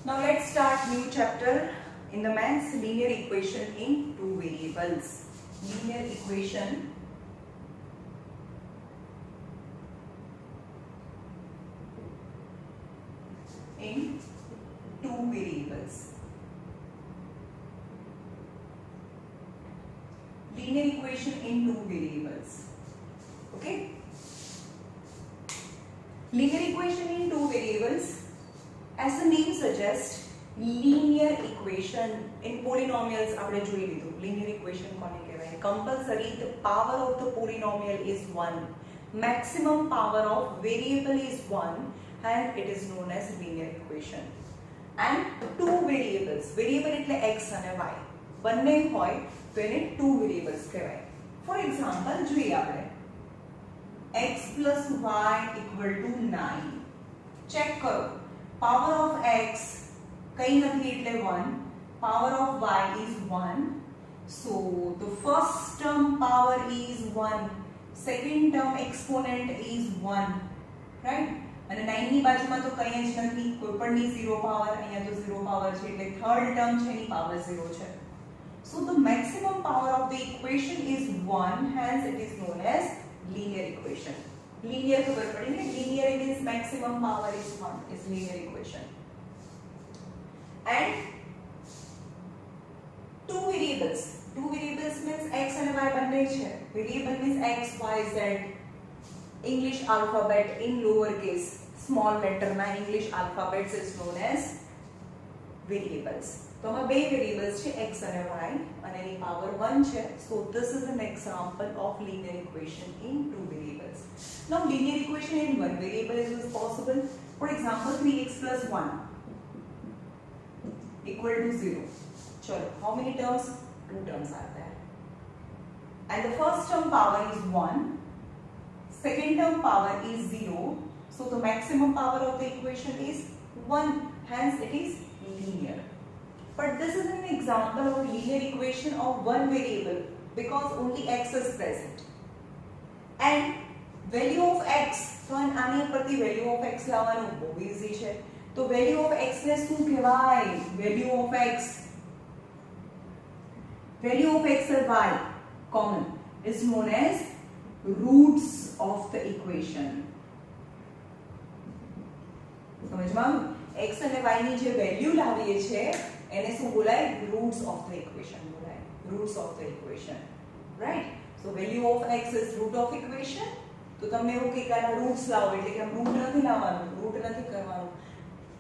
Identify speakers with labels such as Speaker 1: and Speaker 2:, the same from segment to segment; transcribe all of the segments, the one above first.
Speaker 1: Now let's start new chapter in the maths, linear equation in two variables. Linear equation in two variables. Linear equation in two variables. Okay? Linear equation in two variables, as the name suggests, linear equation in polynomials આપણે જોઈ લીધું. Linear equation કોને કહેવાય? Compulsory the power of the polynomial is 1. Maximum power of variable is 1 and it is known as linear equation. And two variables, variable એટલે x અને y, બંને હોય તો એને two variables કહેવાય. For example, જોઈએ આપણે x plus y equal to 9. Check करो. Power of x कहीं नहीं એટલે 1, power of y is 1, so the first term power is 1, second term exponent is 1, right? અને 9 ની બાજુમાં તો કંઈ જ નથી, કોઈપણની 0 પાવર, અહીંયા તો 0 પાવર છે એટલે થર્ડ ટર્મ છે એની પાવર 0 છે. So the maximum power of the equation is 1, hence it is known as linear equation. Linear खबर पड़ी ना, linear means maximum power is 1 is linear equation. And two variables means x and y બંને છે. Variable means x, y, z. English alphabet in lowercase small letter na English alphabets is known as variables. તો આમાં બે variables છે x અને y અને એની power 1 છે. So this is an example of linear equation in two variables. Now linear equation in one variable is possible. For example, 3x plus 1 equal to 0. Chalo, how many terms? Two terms are there. And the first term power is 1. Second term power is 0. So the maximum power of the equation is 1. Hence it is linear. But this is an example of a linear equation of one variable because only x is present. And value of x, તો આની પરથી value of x લાવવાનું બહુ easy છે. તો value of x ને શું કહેવાય? Value of x and y common is known as roots of the equation. સમજમાં? x અને y ની જે વેલ્યુ લાવીએ છે એને શું બોલાય? Roots of the equation બોલાય. Roots of the equation, right? So value of x is root of equation. તો તમને એવું કે આના રૂટ્સ લાવો એટલે કે રૂટ નથી લાવવાનું, રૂટ નથી કરવાનું.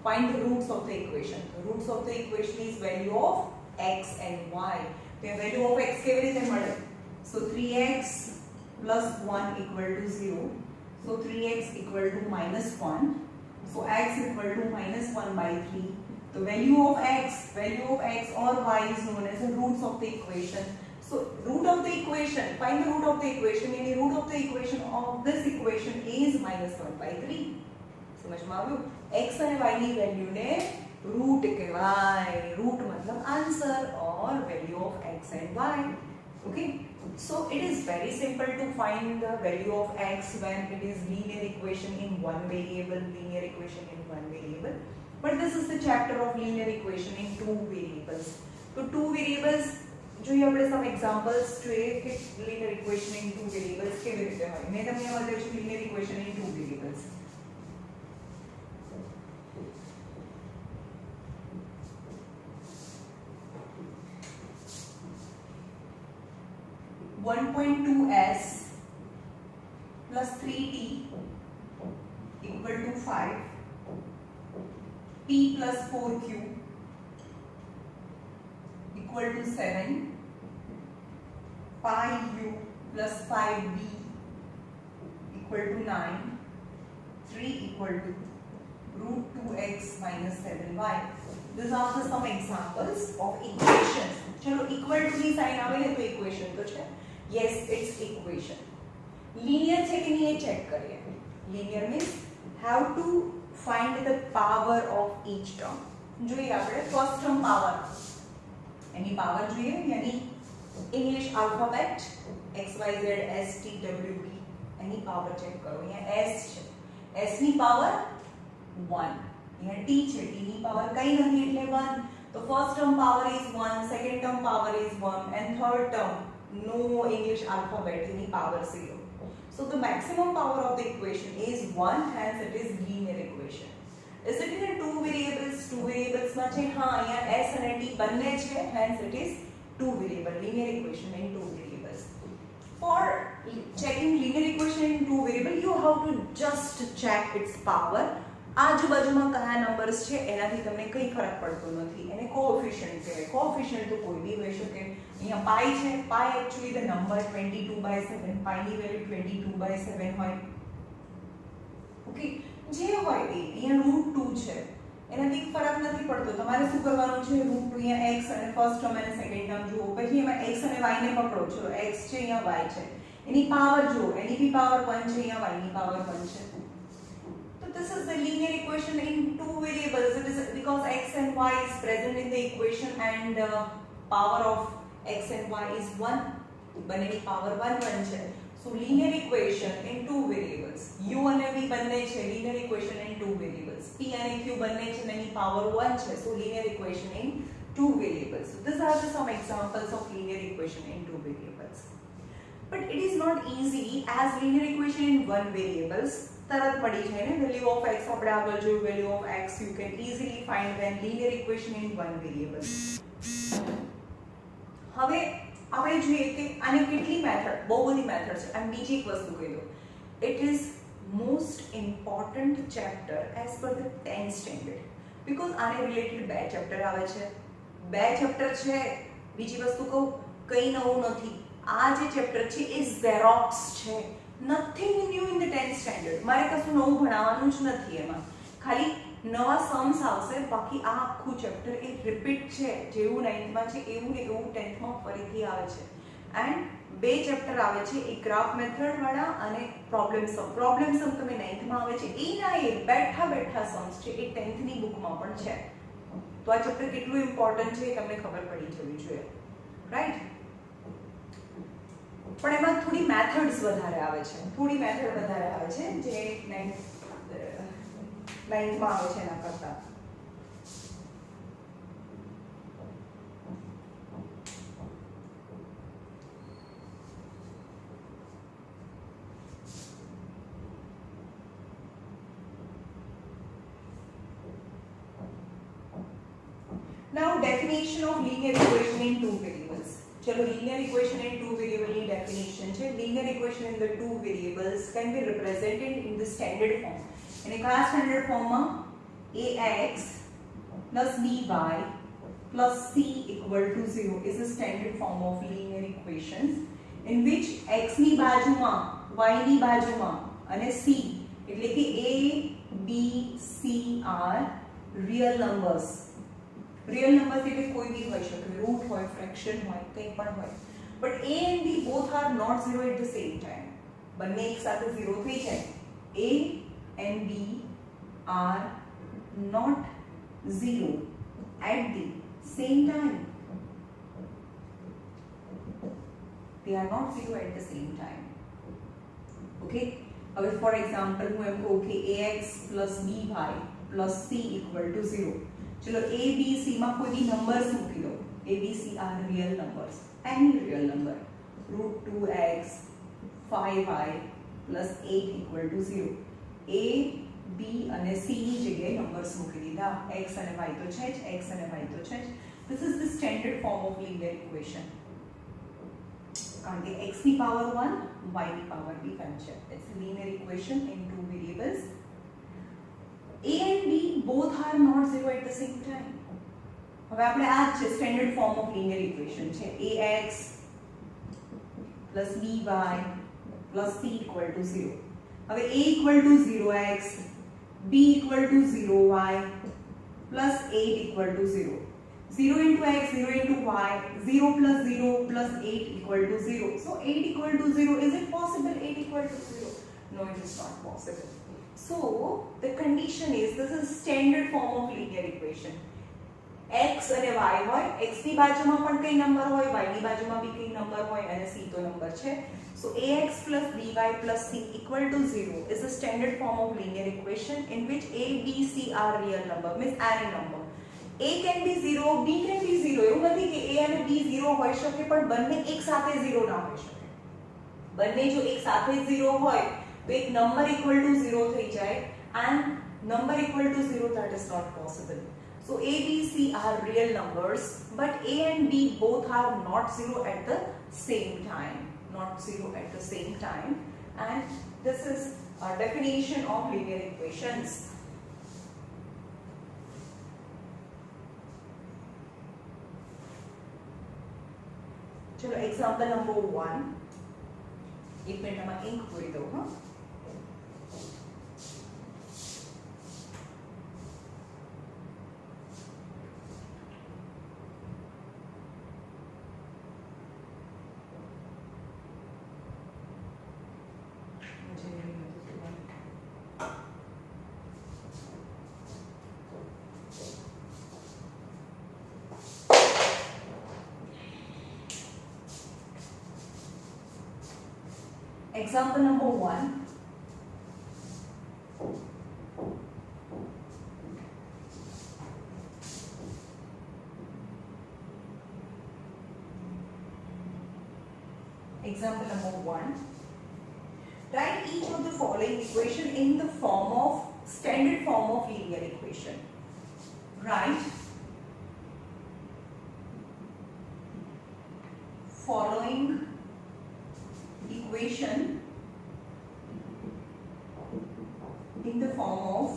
Speaker 1: Find the roots of the equation. The roots of the equation is value of x and y. તો value of x કેવી રીતે મળે? So 3x plus 1 equal to 0. So 3x equal to minus 1. So x equal to minus 1 by 3. The value of x or y is known as the roots of the equation. So root of the equation, find the root of the equation. Any root of the equation of this equation is minus 1 by 3. સમજમાં આવ્યું? x અને y ની value ને route કહેવાય. Route મતલબ answer or value of x and y. Okay? So it is very simple to find the value of x when it is linear equation in one variable, linear equation in one variable. But this is the chapter of linear equation in two variables. So two variables, જોઈએ આપણે some examples જોઈએ કે linear equation in two variables કેવી રીતે હોય. મેં તમને બતાવ્યું છે linear equation in two variables. (1.2s plus 3t equal to 5, p plus 4q equal to 7, pi u plus 5b equal to 9, 3 equal to root 2x minus 7y. These are the some examples of equations. चलो equal to ની sign આવે ને તો equation તો છે. Yes, it's equation. Linear છે કે નહીં એ ચેક કરીએ. Linear means have to find the power of each term. જોઈએ આપણે first term power. એની પાવર જોઈએ यानी English alphabet x y z s t w p એની પાવર ચેક કરો. અહીંયા s છે, s ની પાવર 1, અહીંયા t છે, t ની પાવર કઈ નથી એટલે 1. તો first term power is 1, second term power is 1 and third term no English alphabet ની power 0. So the maximum power of the equation is 1, hence it is linear equation. Is it in a two variables? Two variables માં છે, હા અહીંયા s અને t બંને છે, hence it is two variable linear equation in two variables. For checking linear equation in two variable, you have to just check its power. આજુબાજુમાં કયા numbers છે એનાથી તમને કંઈ ફરક પડતો નથી, એને કોએફિશિયન્ટ કહેવાય. કોએફિશિયન્ટ તો કોઈ બી હોઈ શકે. અહીંયા પાઈ છે, પાઈ એક્ચ્યુઅલી ધ નંબર 22/7, પાઈની વેલ્યુ 22/7 હોય. ઓકે, જે હોય એ. અહીંયા √2 છે, એનાથી ફરક નથી પડતો. તમારે શું કરવાનું છે, √2 અહીંયા x અને ફર્સ્ટ ટર્મ અને સેકન્ડ ટર્મ જુઓ, પછી એમાં x અને y ને પકડો. ચલો x છે, અહીંયા y છે, એની પાવર જુઓ, એની બી પાવર 1 છે, અહીંયા y ની પાવર 1 છે. This is the linear equation in two variables. It is because x and y is present in the equation and power of x and y is 1. બંનેની power 1 છે. So linear equation in two variables. u અને v બંને છે, linear equation in two variables. p અને q બંને છે, એની power 1 છે. So linear equation in two variables. So these are some examples of linear equation in two variables. But it is not easy as linear equation in one variables. તરત પડી જાય ને, value of x આપણે આગળ જોયું, value of x you can easily find when linear equation in one variable. હવે આપણે જોઈએ કે આને કેટલી મેથડ, બહુ બધી મેથડ છે. અને બીજી એક વસ્તુ કહી દઉં, it is most important chapter as per the 10th standard because આને રિલેટેડ બે ચેપ્ટર આવે છે. બે ચેપ્ટર છે. બીજી વસ્તુ કહું, કંઈ નવું નથી. આ જે ચેપ્ટર છે એ ઝેરોક્સ છે. Nothing new in the 10th standard. મારે કશું નવું ભણાવવાનું જ નથી એમાં. ખાલી નવા સમ્સ આવશે, બાકી આ આખું ચેપ્ટર એ રિપીટ છે. જેવું 9th માં છે એવું ને એવું 10th માં ફરીથી આવે છે. એન્ડ બે ચેપ્ટર આવે છે, એક ગ્રાફ મેથડ વાળા અને પ્રોબ્લેમ સમ. પ્રોબ્લેમ સમ તમે 9th માં આવે છે, એના એ બેઠા બેઠા સમ્સ છે એ 10th ની બુકમાં પણ છે. તો આ ચેપ્ટર કેટલું ઇમ્પોર્ટન્ટ છે એ તમને ખબર પડી જવી જોઈએ, રાઈટ? પણ એમાં થોડી મેથડ્સ વધારે આવે છે, થોડી મેથડ વધારે આવે છે જે 9th માં આવે છે એના કરતા. Now definition of linear equation in two variables. चलो linear equation in two variable ની definition છે. Linear equation in the two variables can be represented in the standard form. અને કયા સ્ટાન્ડર્ડ ફોર્મમાં? ax plus by plus c equal to 0 is the standard form of linear equations in which x ની બાજુમાં, y ની બાજુમાં અને c એટલે કે a b c are real numbers. Real numbers એટલે કોઈ બી હોઈ શકે, રૂટ હોય, ફ્રેક્શન હોય, કંઈ પણ હોય. But a and b both are not zero at the same time. બંને એક સાથે 0 થઈ જાય. a and b are not zero at the same time. They are not zero at the same time. Okay? હવે for example હું એમ કહું કે ax plus by plus c equal to 0. चलो a b c માં કોઈ બી numbers મૂકી દો. a b c are real numbers, any real number. √2x 5y plus 8 equal to 0. a b અને c ની જગ્યાએ નંબર્સ મૂકી દીધા. x અને y તો છે જ, x અને y તો છે જ. This is the standard form of linear equation. કારણ કે x ની પાવર 1, y ની પાવર બી 1 છે. It's a linear equation in two variables. a and b both are not zero at the same time. હવે આપણે આ છે standard form of linear equation છે. ax plus by plus c equal to 0. હવે a equal to 0x, b equal to 0y plus 8 equal to 0. 0 into x, 0 into y, 0 plus 0 plus 8 equal to 0. So 8 equal to 0, is it possible 8 equal to 0? No, it is not possible. So the condition is, this is standard form of linear equation. x અને y હોય, x ની બાજુમાં પણ કઈ number હોય, y ની બાજુમાં બી કઈ નંબર હોય અને c તો નંબર છે. So ax plus by plus c equal to 0 is the standard form of linear equation in which a, b, c are real number, means any number. a can be 0, b can be 0. એવું નથી કે a અને b 0 હોઈ શકે પણ બંને એક સાથે 0 ના હોઈ શકે. બંને જો એક સાથે 0 હોય તો એક નંબર equal to 0 થઈ જાય and number equal to 0, that is not possible. So a, b, c are real numbers, but a and b both are not 0 at the same time. Not 0 at the same time, and this is a definition of linear equations. चलो example number 1. एक minute में ink पूरी दो. हाँ, example number 1. Example number 1. Write each of the following equation in the form of standard form of linear equation. Write following equation in the form of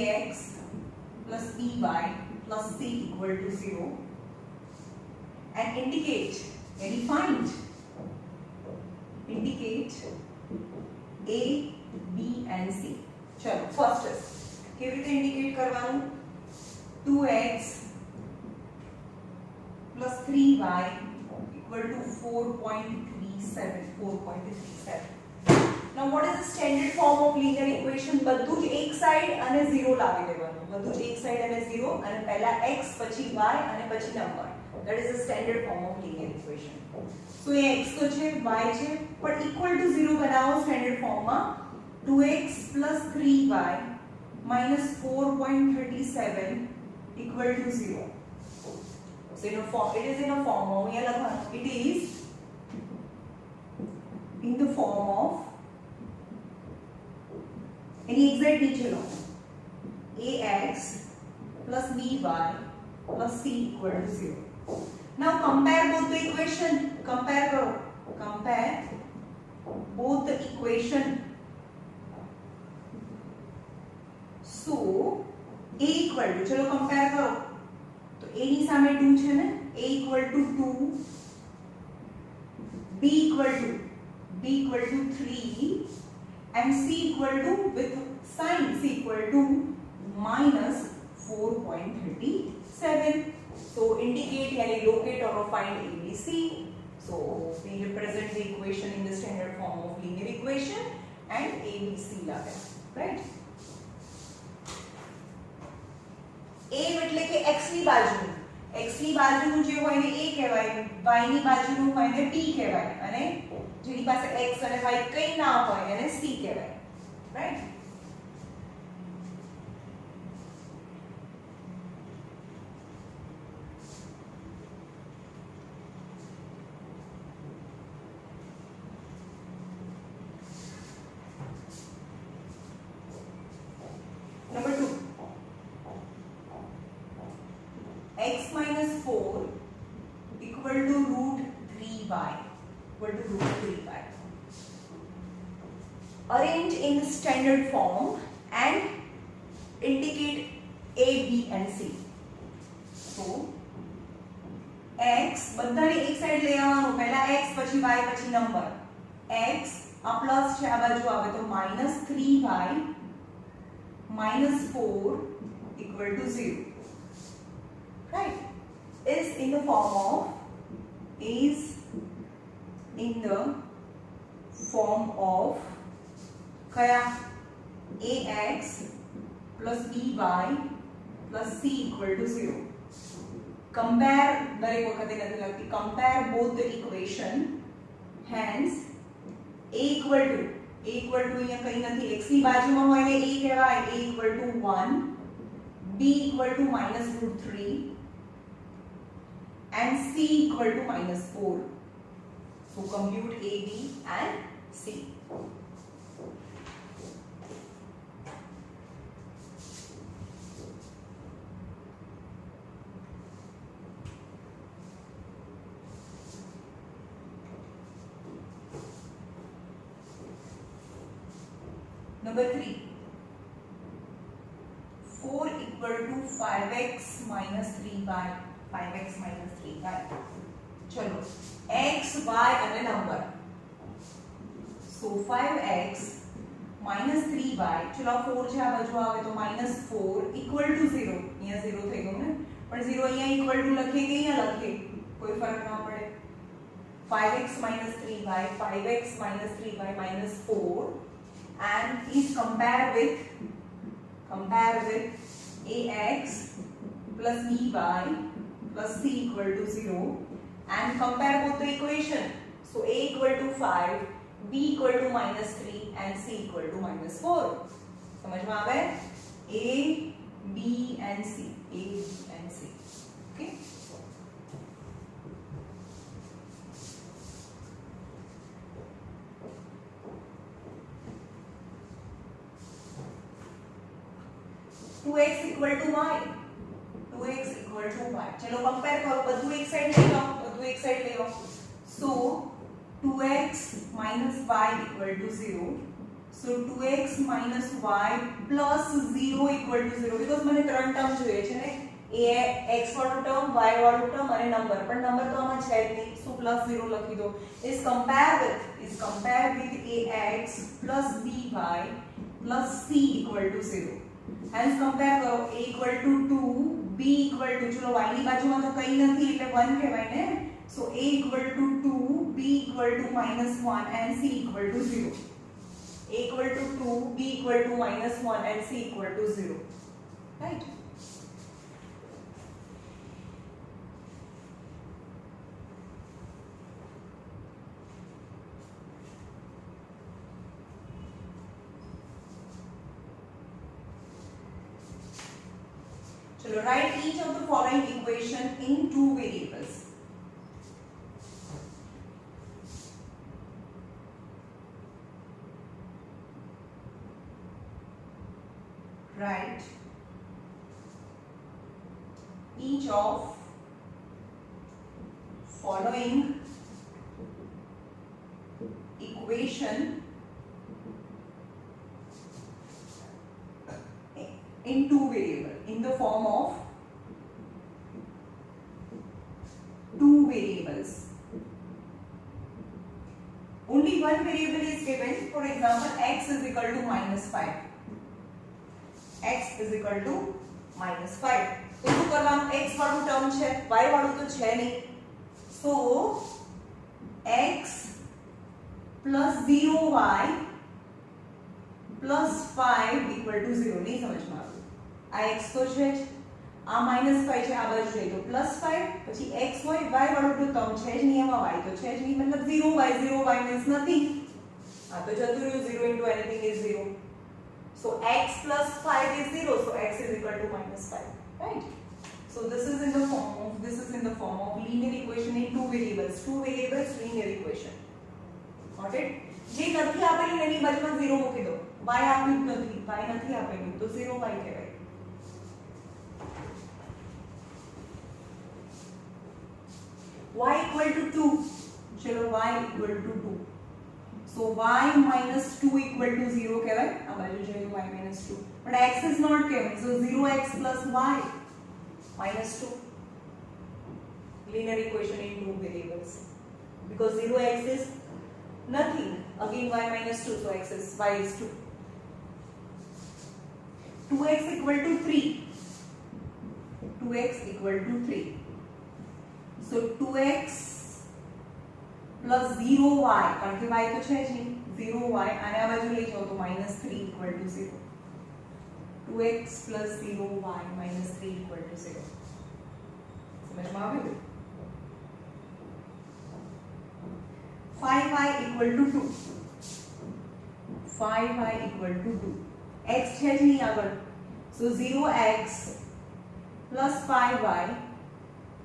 Speaker 1: ax plus by plus c equal to 0 and indicate indicate a, b and c. चलो first કેવી રીતે indicate કરવાનું? 2x plus 3y equal to 4.37. Now what is the standard form of linear equation? બધું જ એક side અને 0 લાવી દેવાનું. બધું જ એક સાઈડ અને 0 અને પહેલા x પછી y અને પછી number. That is the standard form of linear equation. So ये x તો છે, y છે, પણ equal to 0 બનાવો standard form માં. 2x plus 3y minus 4.37 equal to 0. So in a form, it is in a form of, it is in the form of any exact नीचे लो ax plus by plus c equal to 0. Now compare both the equation. Compare करो. Compare both the equation. So a equal to, चलो compare करो. तो a ની સામે 2 છે ને, a equal to 2, b equal to 3 and c equal to, with sign, c equal to minus 4.37. So indicate यानी locate or find ABC. So we represent the equation in the standard form of linear equation and ABC लागे, right? a એટલે કે x ની બાજુનું જે હોય ને a કહેવાય, y ની બાજુનું હોય ને b કહેવાય અને જેની પાસે x અને y કંઈ ના હોય એને c કહેવાય, right? Number 2. X minus 4 equal to root 3y. Arrange in the standard form and indicate A, B and C. So x બધાને એક સાઈડ લઈ આવવાનું. પહેલા x પછી y પછી નંબર. x આ પ્લસ છે, આ બાજુ આવે તો -3y minus 4 equal to 0. Right? Is in the form of kaya ax plus by plus c equal to 0. compare દરેક વખતે નથી લખતી compare both the equation hence a equal to અહીંયા કંઈ નથી x ની બાજુમાં હોય ને a કહેવાય a equal to 1 b equal to minus root 3 and c equal to minus 4. So compute a, b and c. Number 3. 4 equal to 5x minus 3y. 5x minus 3y. चलो x, y અને number. So 5x minus 3y. ચલો 4 છે આ બાજુ આવે તો minus 4 equal to 0. અહીંયા 0 થઈ ગયું ને, પણ 0 અહીંયા equal to લખીએ કે અહીંયા લખીએ કોઈ ફરક ના પડે. 5x minus 3y, 5x minus 3y minus 4 and is compare with ax plus by plus c equal to 0 and compare both the equation. So a equal to 5, b equal to minus 3 and c equal to minus 4. समझ में आवे? a, b and c. a, b and c. Okay? Two x equal to y. 2x equal to y. चलो compare करो, બધું એક side લઈ લો. So 2x minus y equal to 0. So 2x minus y plus 0 equal to 0 because મને ત્રણ term જોઈએ છે ને, a x વાળું ટર્મ, y વાળું ટર્મ અને નંબર, પણ નંબર તો આમાં છે જ નહીં, so plus 0 લખી દો. is compare with ax plus by plus c equal to 0. Hence compare करो, a equal to 2, b equal to, चलो y ની બાજુમાં તો કંઈ નથી એટલે 1 કહેવાય ને. So a equal to 2, b equal to minus 1 and c equal to 0. a equal to 2, b equal to minus 1 and c equal to 0. Right? So write each of the following equation in two variables. Write each of following equation in two variable, in the form of two variables. Only one variable is given. For example, x is equal to minus 5. x is equal to minus 5. तो શું કરવાનું, x વાળું term છે, y વાળું તો છે નહીં. So x plus 0y plus 5 equal to 0. नहीं समझમાં આવ્યું. આ x તો છે જ, આ -5 છે, આ બાજુ જઈએ તો +5, પછી x હોય, y વાળું તો ટર્મ છે જ નહીં, એમાં y તો છે જ નહીં, મતલબ 0y means nothing. આ તો જતું રહ્યું, 0 into anything is 0. So x plus 5 is 0, so x is equal to -5, right? So this is in the form of linear equation in two variables linear equation. Got it? જે નથી આપેલું એની બાજુમાં 0 મૂકી દો. y આપ્યું નથી, y નથી આપેલું તો 0y કહેવાય. y equal to 2. चलो y equal to 2. So y minus 2 equal to 0 कहेवाय. आ बाजू જોઈએ y minus 2. But x is not कहेवाय. So 0x plus y minus 2. Linear equation in two variables. Because 0x is nothing. Again y minus 2. So y is 2. 2x equal to 3. 2x equal to 3. So 2x plus 0y, કારણ કે y તો છે જ નહીં, 0y આને આ બાજુ લઈ જાઓ તો -3 equal to 0. 2x plus 0y minus 3 equal to 0. સમજમાં આવ્યું? 5y equal to 2. 5y equal to 2. x છે જ નહીં આગળ. So 0x plus 5y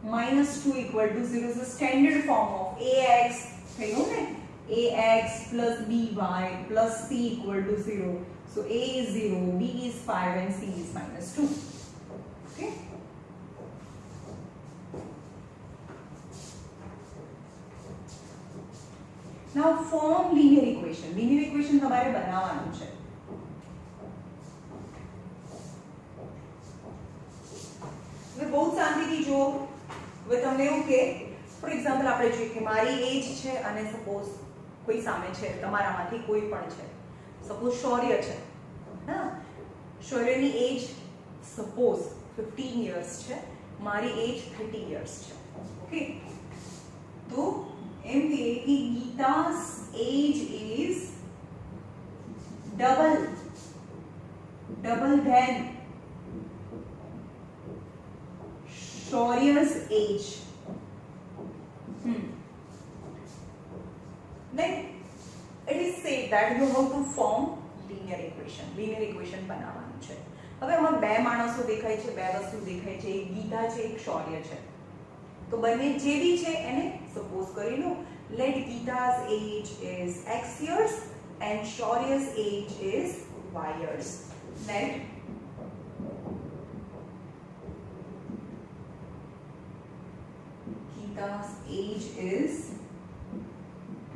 Speaker 1: minus 2 equal to 0 is the standard form of ax. થયું ને? ax plus by plus c equal to 0. So a is 0, b is 5 and c is minus 2. Okay? Now form linear equation. Linear equation તમારે બનાવવાનું છે. હવે બહુ શાંતિથી જો. હવે તમને એવું કે ફોર એક્ઝામ્પલ આપણે જોઈએ કે મારી એજ છે અને સપોઝ કોઈ સામે છે, તમારામાંથી કોઈ પણ છે, સપોઝ શૌર્ય છે, હા, શૌર્યની એજ સપોઝ 15 years છે, મારી એજ 30 years છે. ઓકે, તો એમ કે ગીતા's age is double than Shaurya's age. Then it is said that you have to form linear equation. Linear equation બનાવવાનું છે. હવે આમાં બે માણસો દેખાય છે, બે વસ્તુ દેખાય છે, એક ગીતા છે, એક શૌર્ય છે. તો બંને જે બી છે એને સપોઝ કરી લો, let Gita's age is x years and Shaurya's age is y years. Let Gita's age is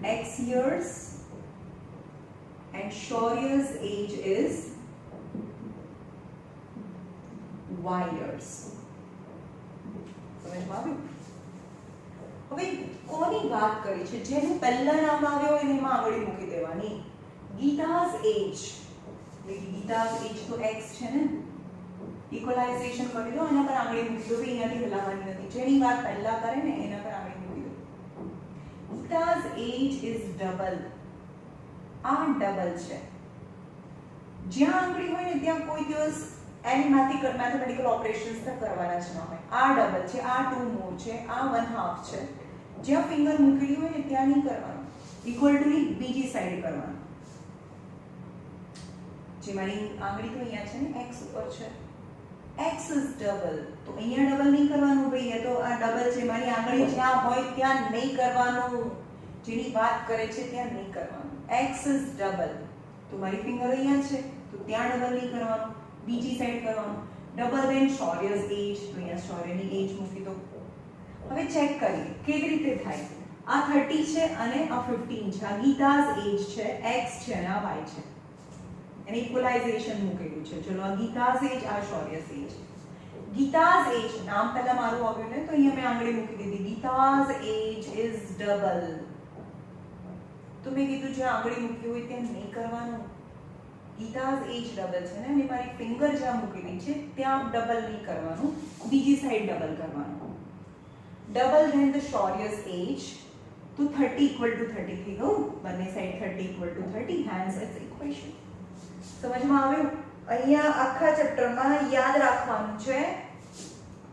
Speaker 1: x years and Shaurya's age is y years. સમજમાં આવ્યું? હવે કોની વાત કરી છે? જેનું પહેલા નામ આવ્યો હોય એમાં આંગળી મૂકી દેવાની. ગીતા's age, એટલે ગીતા's age તો x છે ને, ઇક્વલાઇઝેશન કરી દો, એના પર આંગળી મૂકી દો. અહીંયાથી હલાવવાની નથી. જેની વાત પહેલા કરે ને એના પર આંગળી મૂકી દો. Gita's age is double. આ ડબલ છે. જ્યાં આંગળી હોય ને ત્યાં કોઈ દિવસ મેથેમેટિકલ ઓપરેશન્સ કરવાના જ ન હોય. આ ડબલ છે, આ 2 more છે, આ 1/2 છે. જ્યાં ફિંગર મૂકેલી હોય ને ત્યાં નહીં કરવાનું, ઇક્વલ ટુ ની બીજી સાઈડ કરવાનું. જે મારી આંગળી તો અહીંયા છે ને x ઉપર છે, x is double, તો અહીંયા ડબલ નહીં કરવાનું ભાઈ, એ તો આ ડબલ છે. મારી આંગળી જ્યાં હોય ત્યાં નહીં કરવાનું, જેની વાત કરે છે ત્યાં નહીં કરવાનું. x is double, તો મારી ફિંગર અહીંયા છે તો ત્યાં ડબલ નહીં કરવાનું, બીજી સાઈડ કરવાનું. ડબલ ધેન શૌર્ય's age, તો અહીંયા શૌર્યની એજ મૂકી દો. હવે ચેક કરીએ કેવી રીતે થાય. આ 30 છે અને આ 15 છે. આ ગીતા's age છે, x છે અને આ y છે. એને ઇક્વલાઇઝેશન મૂકેલું છે. ચલો, આ ગીતા's age, આ શૌર્ય's age. ગીતા's age નામ પહેલા મારું આવ્યું ને, તો અહીંયા મેં આંગળી મૂકી દીધી. ગીતા's age is double. તો મેં કીધું જ્યાં આંગળી મૂકી હોય ત્યાં નહીં કરવાનું. ગીતા's age ડબલ છે ને, અને મારી ફિંગર જ્યાં મૂકેલી છે ત્યાં ડબલ નહીં કરવાનું, બીજી સાઈડ ડબલ કરવાનું. ડબલ ધેન ધ શૌર્ય's age, તો 30 equal to 30 થઈ ગયું. બંને side 30 equal to 30, hence its equation. સમજમાં આવ્યું? અહીંયા આખા ચેપ્ટરમાં યાદ રાખવાનું છે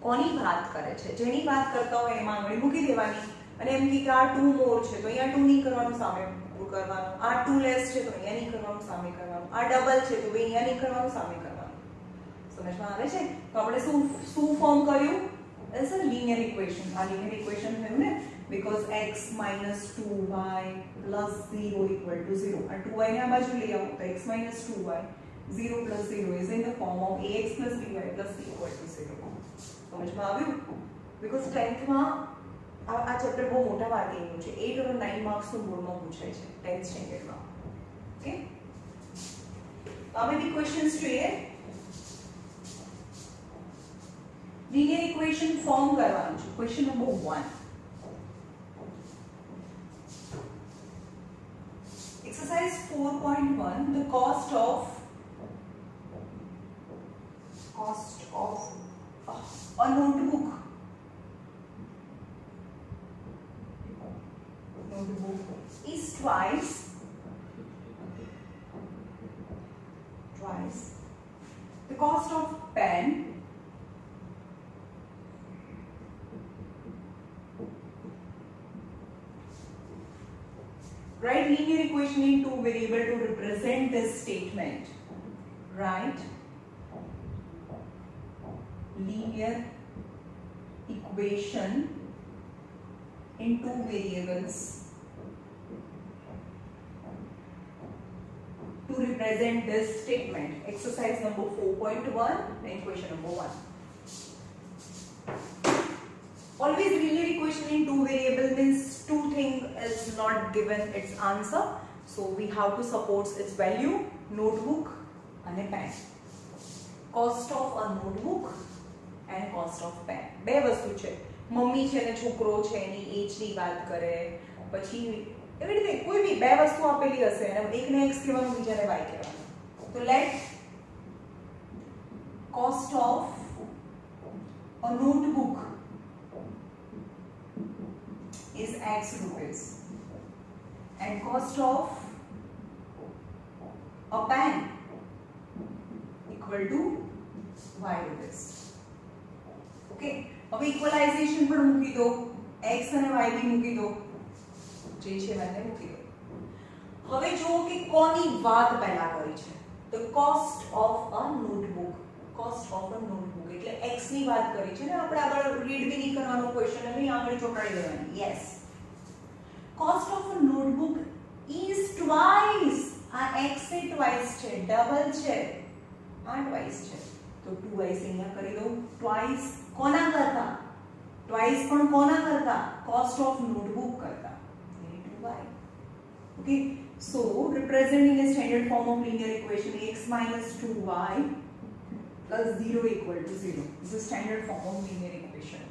Speaker 1: કોની વાત કરે છે. જેની વાત કરતા હોય એમાં આંગળી મૂકી દેવાની અને એમ કે આ 2 more છે તો અહીંયા 2 નહીં કરવાનું, સામે કરવાનું. આ 2 લેસ છે તો અહીંયા નહીં કરવાનું, સામે કરવાનું. આ ડબલ છે તો અહીંયા નહીં કરવાનું, સામે કરવાનું. સમજમાં આવે છે? તો આપણે શું ફોર્મ કર્યું? It's a linear equation. આ linear equation થયું ને, because x minus 2y plus 0 equal to 0. આ 2y ને આ બાજુ લઈ આવો તો x minus 2y 0 plus 0 is in the form of ax plus by plus c equal to 0. સમજમાં આવ્યું? Because 10th માં આ ચેપ્ટર બહુ મોટા માર્કિંગનું છે. 8 or 9 માર્ક્સ નું બોર્ડમાં પૂછાય છે 10th સ્ટેન્ડર્ડમાં. ઓકે, હવે બી ક્વેશ્ચન્સ જોઈએ. linear equation ફોર્મ કરવાનું છે. Question number 1. exercise 4.1, the cost of a notebook is twice the cost of pen Write linear equation in two variable to represent this statement. Write linear equation in two variables to represent this statement. Exercise number 4.1 and question number 1. Always linear equation in two variable means two thing is not given its answer, so we have to support its value. Notebook and pen. Cost of a notebook and cost of pen. બે વસ્તુ છે. Mummy છે ને છોકરો છે એની એજ ની વાત કરે, પછી એવી રીતે કોઈ બી બે વસ્તુ આપેલી હશે અને એકને x કહેવાનું બીજાને y કહેવાનું. તો late cost of a notebook is x rupees and cost of a pen equal to y rupees. Okay, હવે ઇક્વલાઇઝેશન પણ મૂકી દો, x અને y બી મૂકી દો, જે છે બંને મૂકી દો. હવે જુઓ કે કોની વાત પહેલા કરી છે. The cost of a notebook. Cost of a notebook એટલે x ની વાત કરી છે ને. આપણે આગળ રીડ બી નહીં કરવાનો ક્વેશ્ચન અને આગળ ચોટાડી દેવાની. Yes, cost of a notebook is twice. આ x છે twice છે, ડબલ છે, આ twice છે, તો 2y અહીંયા કરી દો. twice કોના કરતા? twice પણ કોના કરતા? cost of notebook કરતા, એટલે 2y. Okay, so representing a standard form of linear equation, x minus 2y plus 0 equal to 0 is a standard form of linear equation.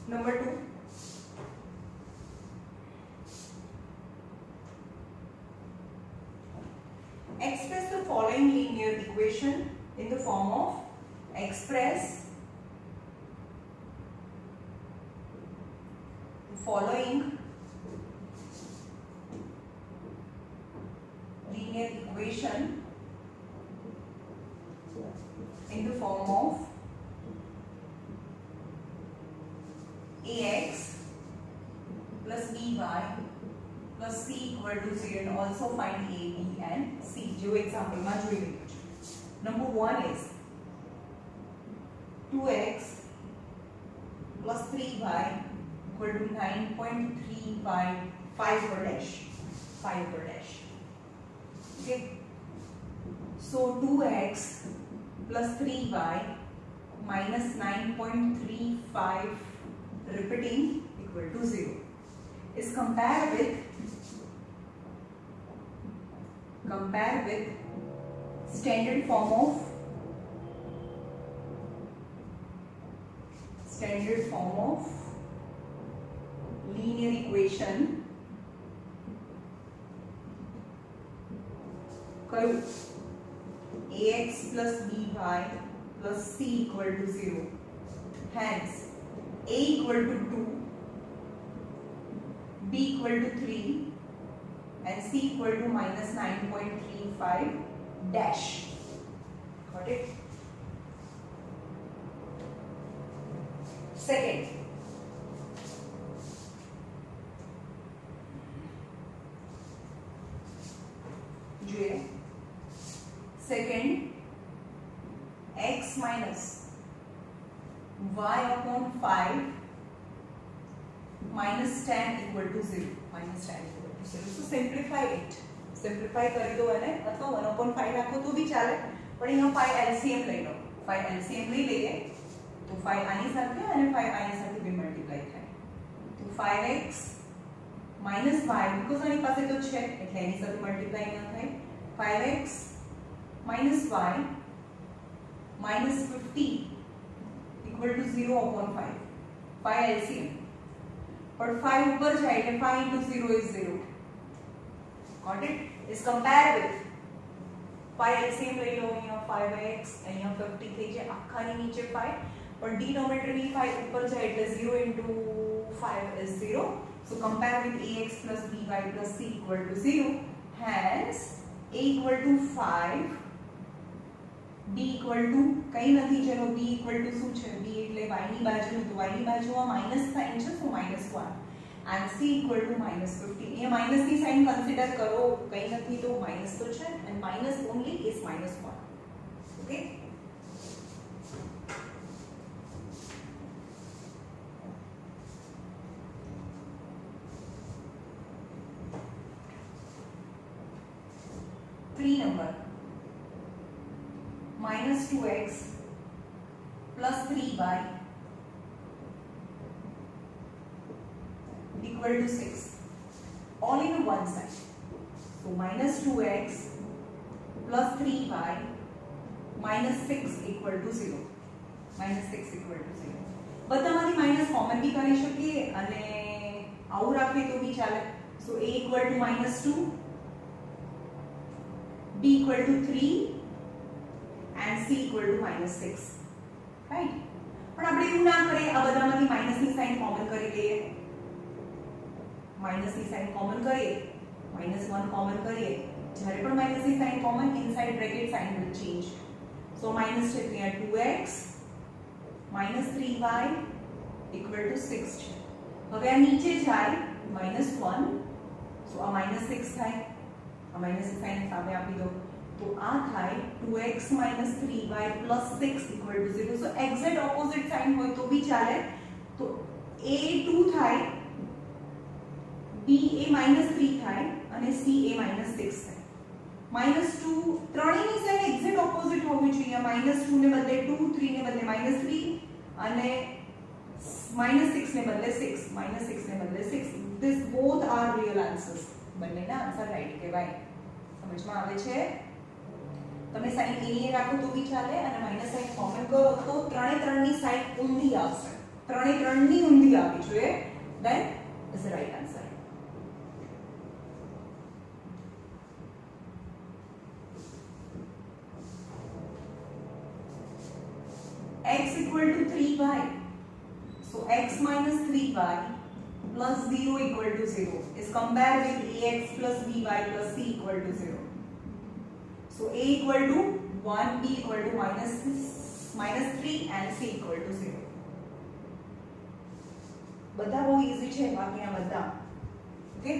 Speaker 1: Number 2, express the following linear equation in the form of express following linear equation in the form of ax plus by plus c equal to 0 and also find a, b and c. जो example માં જોઈ લીધું છે. Number 1 is 2x plus 3y equal to 9.355 per dash. 5 per dash. Okay. So 2x plus 3y minus 9.35 repeating equal to 0 is compared with standard form of linear equation कयु ax plus by plus c equal to 0. Hence a equal to 2, b equal to 3 and c equal to minus 9.35 dash. Got it? Second, x minus y upon 5 minus tan equal to 0. So simplify it. Simplify કરી દો એને, અથવા 1/5 રાખો તો બી ચાલે, પણ અહીંયા 5 LCM લઈ લો. 5 LCM લઈ લઈએ તો 5 આની સાથે અને 5 આની સાથે બી મલ્ટીપ્લાય થાય. તો 5x minus y because આની પાસે તો છે એટલે એની સાથે મલ્ટીપ્લાય ન થાય. 5x minus y minus 50 equal to 0/5. 5 LCM. But 5 ऊपर जाए એટલે 5 into 0 is 0. Got it? Is compared with 5 LCM લઈ લો, અહીંયા 5x અહીંયા 50 થઈ જાય, આખાની નીચે 5, પણ denominator ની 5 ઉપર જાય એટલે 0 into 5 is 0. So compare with ax plus by plus c equal to 0. Hence a equal to 5 b equal to કઈ નથી, ચલો b ઇક્વલ ટુ શું છે, b એટલે y ની બાજુ, તો y ની બાજુમાં માઈનસ સાઇન છે, તો -1 and c equal to -15. A minus ની સાઇન કન્સિડર કરો, કઈ નથી તો માઈનસ તો છે, and minus only is -1. Okay, number -2x plus 3y equal to 6, all in one side. So -2x plus 3y minus 6 equal to 0. -6 equal to 0. બધામાંથી minus common બી કરી શકીએ અને આવું રાખીએ તો બી ચાલે. So a equal to -2, b equal to 3 and c equal to -6, right? પણ આપણે એવું ના કરીએ, આ બધામાંથી માઈનસની સાઇન કોમન કરી લઈએ, માઈનસની સાઇન કોમન કરીએ, -1 કોમન કરીએ, જ્યારે પણ માઈનસની sign common, inside bracket sign will change. So minus છે ત્યાં 2x -3y equal to 6 છે. હવે આ નીચે જાય -1, સો આ -6 થાય, આ માઈનસ સાઇન સામે આપી દો, તો આ થાય 2x - 3y plus 6 equal to 0. So exact opposite sign હોય તો બી ચાલે. તો a 2 થાય, b એ -3 થાય અને c એ -6 થાય. -2 ત્રણેયની સાઇન એક્ઝેક્ટ ઓપોઝિટ હોવી જોઈએ. -2 ને બદલે 2, 3 ને બદલે -3 અને -6 ને બદલે 6, -6 ને બદલે 6. This both are real answers. બંનેના આન્સર રાઈટ કહેવાય. સમજમાં આવે છે? તમે સાઈન એની રાખો તો બી ચાલે અને માઈનસ સાઈન કોમન કરો તો ત્રણની સાઈન ઊંધી આવશે. ત્રણની ઊંધી આવવી જોઈએ. Then is the right answer. x equal to 3y. So x minus 3y plus 0 equal to 0 is compared with ax plus by plus c equal to 0. So a equal to 1, b equal to -3 and c equal to 0. બધા બહુ easy છે બાકીના બધા. Okay,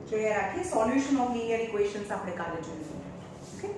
Speaker 1: જોઈએ રાખીએ solution of linear equations આપણે કાલે જોઈશું. ઓકે.